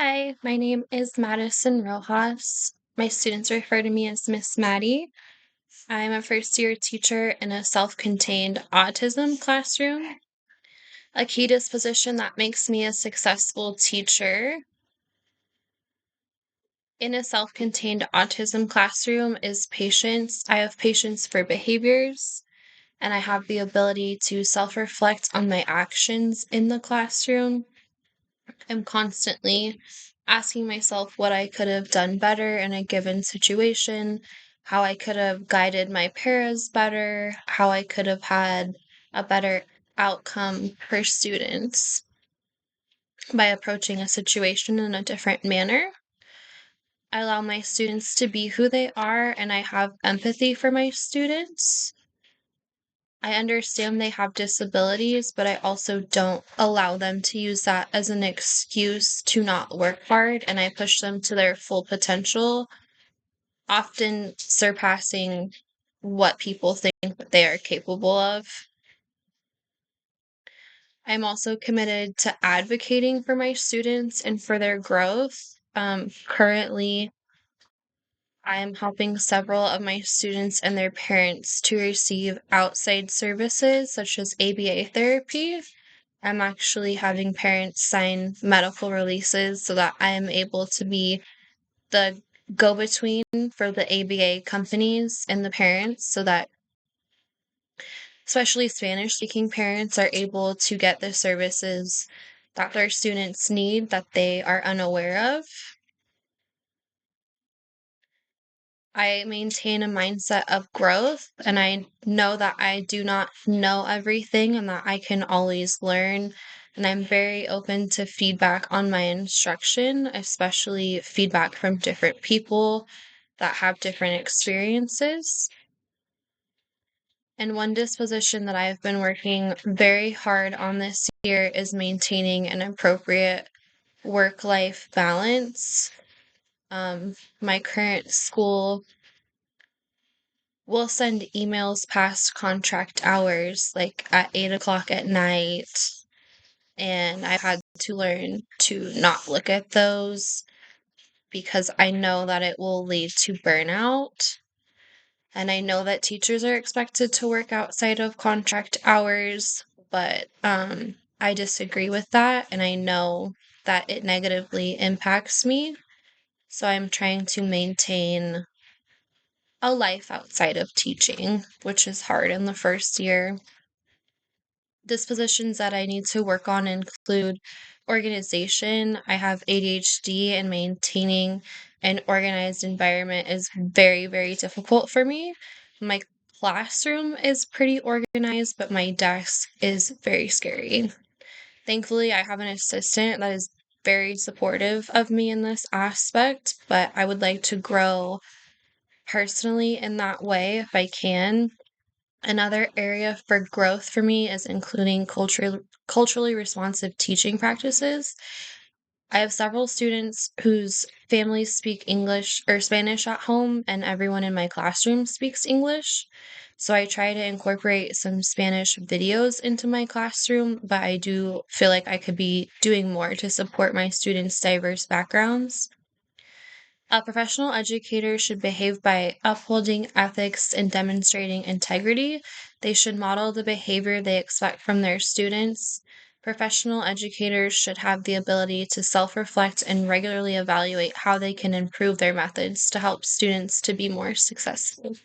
Hi, my name is Madison Rojas. My students refer to me as Miss Maddie. I'm a first year teacher in a self contained autism classroom. A key disposition that makes me a successful teacher in a self contained autism classroom is patience. I have patience for behaviors, and I have the ability to self reflect on my actions in the classroom. I'm constantly asking myself what I could have done better in a given situation, how I could have guided my paras better, how I could have had a better outcome for students by approaching a situation in a different manner. I allow my students to be who they are, and I have empathy for my students. I understand they have disabilities, but I also don't allow them to use that as an excuse to not work hard, and I push them to their full potential, often surpassing what people think that they are capable of. I'm also committed to advocating for my students and for their growth. Currently, I am helping several of my students and their parents to receive outside services such as ABA therapy. I'm actually having parents sign medical releases so that I am able to be the go between for the ABA companies and the parents so that especially Spanish speaking parents are able to get the services that their students need that they are unaware of. I maintain a mindset of growth, and I know that I do not know everything and that I can always learn. And I'm very open to feedback on my instruction, especially feedback from different people that have different experiences. And one disposition that I've been working very hard on this year is maintaining an appropriate work life balance. My current school will send emails past contract hours, like at 8 o'clock at night. And I've had to learn to not look at those because I know that it will lead to burnout. And I know that teachers are expected to work outside of contract hours, but I disagree with that. And I know that it negatively impacts me. So I'm trying to maintain a life outside of teaching, which is hard in the first year. Dispositions that I need to work on include organization. I have ADHD, and maintaining an organized environment is very, very difficult for me. My classroom is pretty organized, but my desk is very scary. Thankfully, I have an assistant that is very supportive of me in this aspect, but I would like to grow personally in that way if I can. Another area for growth for me is including culturally responsive teaching practices. I have several students whose families speak English or Spanish at home, and everyone in my classroom speaks English. So I try to incorporate some Spanish videos into my classroom, but I do feel like I could be doing more to support my students' diverse backgrounds. A professional educator should behave by upholding ethics and demonstrating integrity. They should model the behavior they expect from their students. Professional educators should have the ability to self reflect and regularly evaluate how they can improve their methods to help students to be more successful.